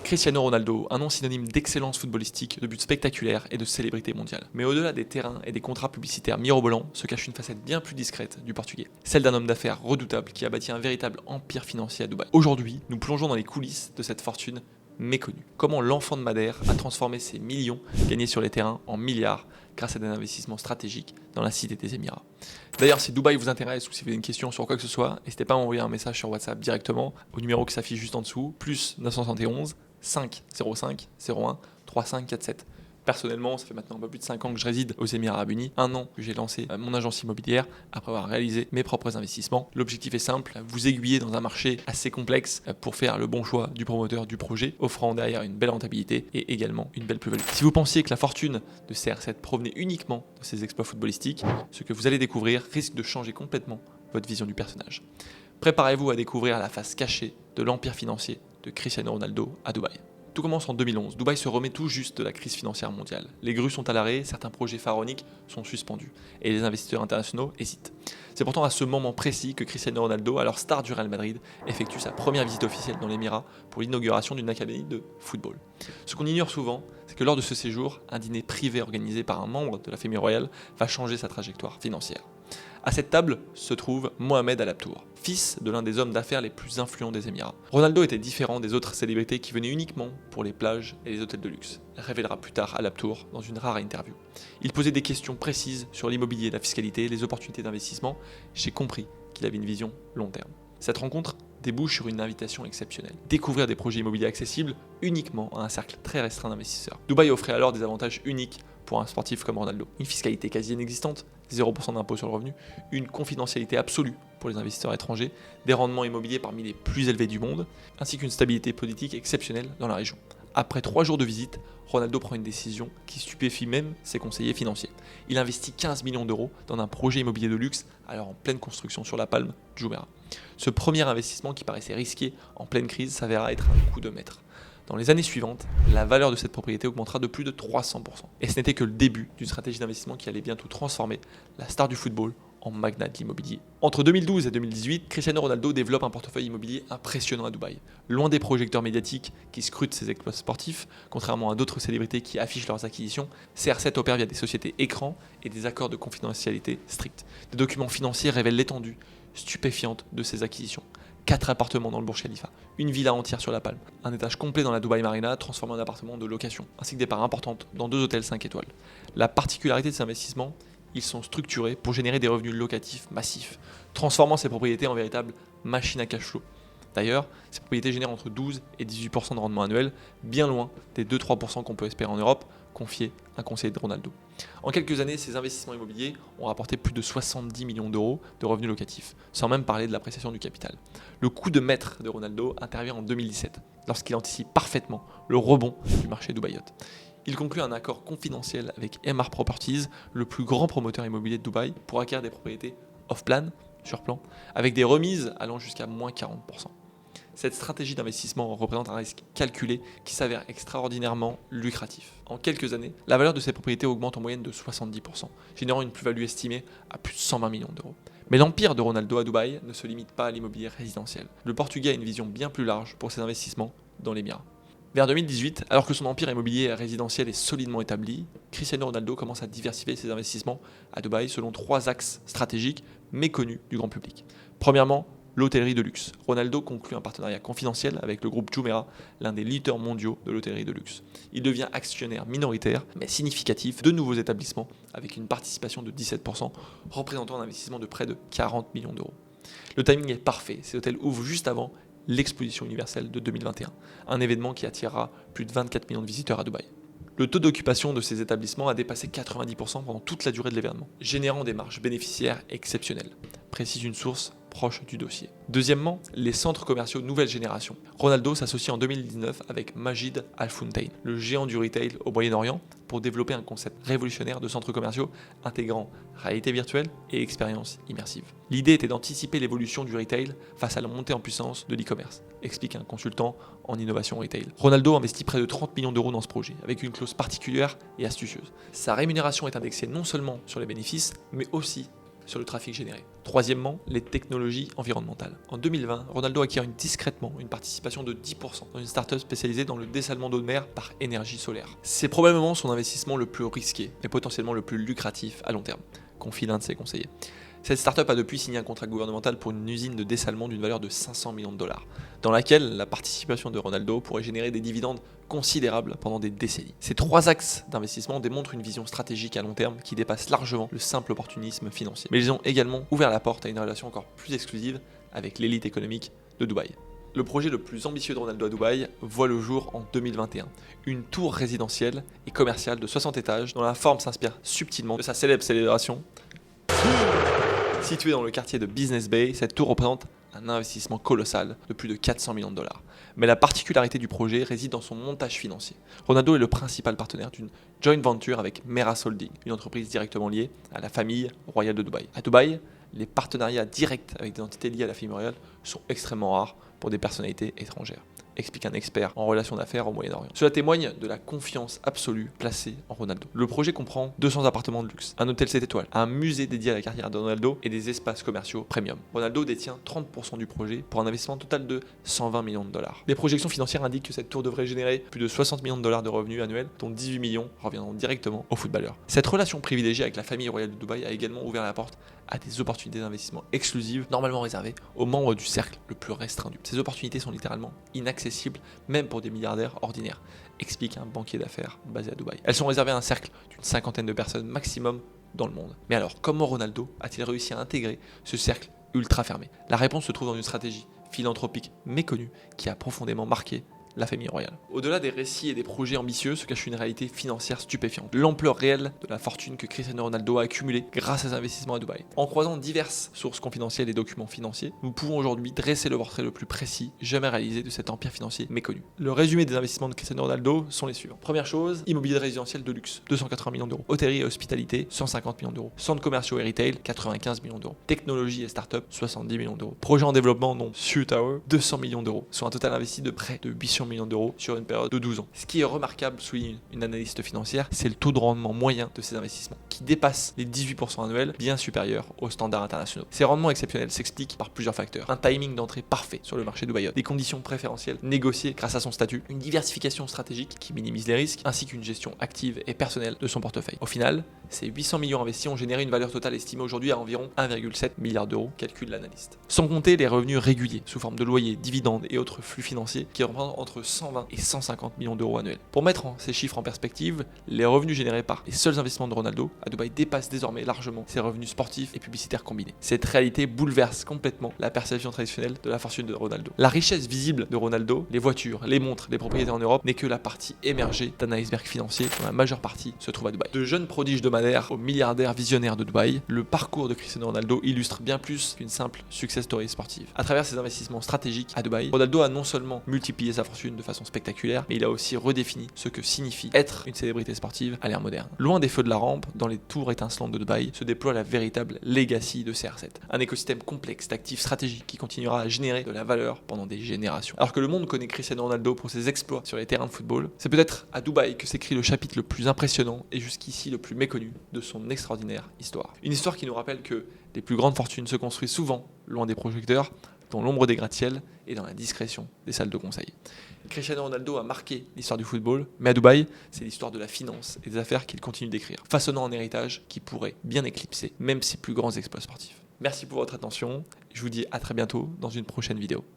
Cristiano Ronaldo, un nom synonyme d'excellence footballistique, de buts spectaculaires et de célébrité mondiale. Mais au-delà des terrains et des contrats publicitaires mirobolants, se cache une facette bien plus discrète du Portugais. Celle d'un homme d'affaires redoutable qui a bâti un véritable empire financier à Dubaï. Aujourd'hui, nous plongeons dans les coulisses de cette fortune méconnue. Comment l'enfant de Madère a transformé ses millions gagnés sur les terrains en milliards grâce à des investissements stratégiques dans la cité des Émirats. D'ailleurs, si Dubaï vous intéresse ou si vous avez une question sur quoi que ce soit, n'hésitez pas à m'envoyer un message sur WhatsApp directement au numéro qui s'affiche juste en dessous, plus 971 505 01 3547. Personnellement, ça fait maintenant un peu plus de 5 ans que je réside aux Émirats Arabes Unis, 1 an que j'ai lancé mon agence immobilière après avoir réalisé mes propres investissements. L'objectif est simple, vous aiguiller dans un marché assez complexe pour faire le bon choix du promoteur du projet, offrant derrière une belle rentabilité et également une belle plus-value. Si vous pensiez que la fortune de CR7 provenait uniquement de ses exploits footballistiques, ce que vous allez découvrir risque de changer complètement votre vision du personnage. Préparez-vous à découvrir la face cachée de l'empire financier de Cristiano Ronaldo à Dubaï. Tout commence en 2011. Dubaï se remet tout juste de la crise financière mondiale. Les grues sont à l'arrêt, certains projets pharaoniques sont suspendus et les investisseurs internationaux hésitent. C'est pourtant à ce moment précis que Cristiano Ronaldo, alors star du Real Madrid, effectue sa première visite officielle dans l'Émirat pour l'inauguration d'une académie de football. Ce qu'on ignore souvent, c'est que lors de ce séjour, un dîner privé organisé par un membre de la famille royale va changer sa trajectoire financière. À cette table se trouve Mohamed Al Abtour, fils de l'un des hommes d'affaires les plus influents des Émirats. Ronaldo était différent des autres célébrités qui venaient uniquement pour les plages et les hôtels de luxe, révélera plus tard Al Abtour dans une rare interview. Il posait des questions précises sur l'immobilier, la fiscalité, les opportunités d'investissement. J'ai compris qu'il avait une vision long terme. Cette rencontre débouche sur une invitation exceptionnelle. Découvrir des projets immobiliers accessibles uniquement à un cercle très restreint d'investisseurs. Dubaï offrait alors des avantages uniques pour un sportif comme Ronaldo. Une fiscalité quasi inexistante, 0% d'impôt sur le revenu, une confidentialité absolue pour les investisseurs étrangers, des rendements immobiliers parmi les plus élevés du monde, ainsi qu'une stabilité politique exceptionnelle dans la région. Après 3 jours de visite, Ronaldo prend une décision qui stupéfie même ses conseillers financiers. Il investit 15 millions d'euros dans un projet immobilier de luxe, alors en pleine construction sur la Palme, Jumeirah. Ce premier investissement qui paraissait risqué en pleine crise s'avéra être un coup de maître. Dans les années suivantes, la valeur de cette propriété augmentera de plus de 300%. Et ce n'était que le début d'une stratégie d'investissement qui allait bientôt transformer la star du football en magnat de l'immobilier. Entre 2012 et 2018, Cristiano Ronaldo développe un portefeuille immobilier impressionnant à Dubaï. Loin des projecteurs médiatiques qui scrutent ses exploits sportifs, contrairement à d'autres célébrités qui affichent leurs acquisitions, CR7 opère via des sociétés écrans et des accords de confidentialité stricts. Des documents financiers révèlent l'étendue stupéfiante de ses acquisitions. 4 appartements dans le Burj Khalifa, une villa entière sur la Palme, un étage complet dans la Dubai Marina transformé en appartement de location, ainsi que des parts importantes dans 2 hôtels 5 étoiles. La particularité de ces investissements, ils sont structurés pour générer des revenus locatifs massifs, transformant ces propriétés en véritables machines à cash flow. D'ailleurs, ces propriétés génèrent entre 12 et 18% de rendement annuel, bien loin des 2-3% qu'on peut espérer en Europe, confié un conseiller de Ronaldo. En quelques années, ces investissements immobiliers ont rapporté plus de 70 millions d'euros de revenus locatifs, sans même parler de l'appréciation du capital. Le coup de maître de Ronaldo intervient en 2017, lorsqu'il anticipe parfaitement le rebond du marché dubaïote. Il conclut un accord confidentiel avec MR Properties, le plus grand promoteur immobilier de Dubaï, pour acquérir des propriétés off-plan, sur plan, avec des remises allant jusqu'à moins 40%. Cette stratégie d'investissement représente un risque calculé qui s'avère extraordinairement lucratif. En quelques années, la valeur de ces propriétés augmente en moyenne de 70%, générant une plus-value estimée à plus de 120 millions d'euros. Mais l'empire de Ronaldo à Dubaï ne se limite pas à l'immobilier résidentiel. Le Portugais a une vision bien plus large pour ses investissements dans l'Émirat. Vers 2018, alors que son empire immobilier résidentiel est solidement établi, Cristiano Ronaldo commence à diversifier ses investissements à Dubaï selon 3 axes stratégiques méconnus du grand public. Premièrement, l'hôtellerie de luxe. Ronaldo conclut un partenariat confidentiel avec le groupe Jumeirah, l'un des leaders mondiaux de l'hôtellerie de luxe. Il devient actionnaire minoritaire, mais significatif, de nouveaux établissements avec une participation de 17%, représentant un investissement de près de 40 millions d'euros. Le timing est parfait, ces hôtels ouvrent juste avant l'exposition universelle de 2021, un événement qui attirera plus de 24 millions de visiteurs à Dubaï. Le taux d'occupation de ces établissements a dépassé 90% pendant toute la durée de l'événement, générant des marges bénéficiaires exceptionnelles, précise une source proche du dossier. Deuxièmement, les centres commerciaux nouvelle génération. Ronaldo s'associe en 2019 avec Majid Al Futtaim, le géant du retail au Moyen-Orient, pour développer un concept révolutionnaire de centres commerciaux intégrant réalité virtuelle et expérience immersive. L'idée était d'anticiper l'évolution du retail face à la montée en puissance de l'e-commerce, explique un consultant en innovation retail. Ronaldo investit près de 30 millions d'euros dans ce projet, avec une clause particulière et astucieuse. Sa rémunération est indexée non seulement sur les bénéfices, mais aussi sur le trafic généré. Troisièmement, les technologies environnementales. En 2020, Ronaldo acquiert discrètement une participation de 10% dans une startup spécialisée dans le dessalement d'eau de mer par énergie solaire. C'est probablement son investissement le plus risqué et potentiellement le plus lucratif à long terme, confie l'un de ses conseillers. Cette startup a depuis signé un contrat gouvernemental pour une usine de dessalement d'une valeur de 500 millions de dollars, dans laquelle la participation de Ronaldo pourrait générer des dividendes considérables pendant des décennies. Ces 3 axes d'investissement démontrent une vision stratégique à long terme qui dépasse largement le simple opportunisme financier. Mais ils ont également ouvert la porte à une relation encore plus exclusive avec l'élite économique de Dubaï. Le projet le plus ambitieux de Ronaldo à Dubaï voit le jour en 2021. Une tour résidentielle et commerciale de 60 étages dont la forme s'inspire subtilement de sa célèbre célébration. Située dans le quartier de Business Bay, cette tour représente un investissement colossal de plus de 400 millions de dollars. Mais la particularité du projet réside dans son montage financier. Ronaldo est le principal partenaire d'une joint venture avec Meras Holding, une entreprise directement liée à la famille royale de Dubaï. À Dubaï, les partenariats directs avec des entités liées à la famille royale sont extrêmement rares pour des personnalités étrangères, explique un expert en relations d'affaires au Moyen-Orient. Cela témoigne de la confiance absolue placée en Ronaldo. Le projet comprend 200 appartements de luxe, un hôtel 7 étoiles, un musée dédié à la carrière de Ronaldo et des espaces commerciaux premium. Ronaldo détient 30% du projet pour un investissement total de 120 millions de dollars. Les projections financières indiquent que cette tour devrait générer plus de 60 millions de dollars de revenus annuels, dont 18 millions reviendront directement aux footballeurs. Cette relation privilégiée avec la famille royale de Dubaï a également ouvert la porte à des opportunités d'investissement exclusives, normalement réservées aux membres du cercle le plus restreint. Ces opportunités sont littéralement inaccessibles, même pour des milliardaires ordinaires, explique un banquier d'affaires basé à Dubaï. Elles sont réservées à un cercle d'une 50aine de personnes maximum dans le monde. Mais alors, comment Ronaldo a-t-il réussi à intégrer ce cercle ultra fermé? La réponse se trouve dans une stratégie philanthropique méconnue qui a profondément marqué la famille royale. Au-delà des récits et des projets ambitieux se cache une réalité financière stupéfiante. L'ampleur réelle de la fortune que Cristiano Ronaldo a accumulée grâce à ses investissements à Dubaï. En croisant diverses sources confidentielles et documents financiers, nous pouvons aujourd'hui dresser le portrait le plus précis jamais réalisé de cet empire financier méconnu. Le résumé des investissements de Cristiano Ronaldo sont les suivants. Première chose, immobilier résidentiel de luxe, 280 millions d'euros. Hôtellerie et hospitalité, 150 millions d'euros. Centres commerciaux et retail, 95 millions d'euros. Technologie et start-up, 70 millions d'euros. Projet en développement, dont Sue Tower, 200 millions d'euros, soit un total investi de près de 800 millions d'euros sur une période de 12 ans. Ce qui est remarquable, souligne une analyste financière, c'est le taux de rendement moyen de ces investissements, qui dépasse les 18% annuels, bien supérieur aux standards internationaux. Ces rendements exceptionnels s'expliquent par plusieurs facteurs. Un timing d'entrée parfait sur le marché dubaïote, des conditions préférentielles négociées grâce à son statut, une diversification stratégique qui minimise les risques, ainsi qu'une gestion active et personnelle de son portefeuille. Au final, ces 800 millions investis ont généré une valeur totale estimée aujourd'hui à environ 1,7 milliard d'euros, calcule l'analyste. Sans compter les revenus réguliers, sous forme de loyers, dividendes et autres flux financiers, qui représentent entre 120 et 150 millions d'euros annuels. Pour mettre ces chiffres en perspective, les revenus générés par les seuls investissements de Ronaldo à Dubaï dépassent désormais largement ses revenus sportifs et publicitaires combinés. Cette réalité bouleverse complètement la perception traditionnelle de la fortune de Ronaldo. La richesse visible de Ronaldo, les voitures, les montres, les propriétés en Europe, n'est que la partie émergée d'un iceberg financier dont la majeure partie se trouve à Dubaï. De jeunes prodiges de Madère aux milliardaires visionnaires de Dubaï, le parcours de Cristiano Ronaldo illustre bien plus qu'une simple success story sportive. À travers ses investissements stratégiques à Dubaï, Ronaldo a non seulement multiplié sa fortune de façon spectaculaire, mais il a aussi redéfini ce que signifie être une célébrité sportive à l'ère moderne. Loin des feux de la rampe, dans les tours étincelantes de Dubaï, se déploie la véritable legacy de CR7, un écosystème complexe d'actifs stratégiques qui continuera à générer de la valeur pendant des générations. Alors que le monde connaît Cristiano Ronaldo pour ses exploits sur les terrains de football, c'est peut-être à Dubaï que s'écrit le chapitre le plus impressionnant et jusqu'ici le plus méconnu de son extraordinaire histoire. Une histoire qui nous rappelle que les plus grandes fortunes se construisent souvent loin des projecteurs, dans l'ombre des gratte-ciel et dans la discrétion des salles de conseil. Cristiano Ronaldo a marqué l'histoire du football, mais à Dubaï, c'est l'histoire de la finance et des affaires qu'il continue d'écrire, façonnant un héritage qui pourrait bien éclipser même ses plus grands exploits sportifs. Merci pour votre attention, je vous dis à très bientôt dans une prochaine vidéo.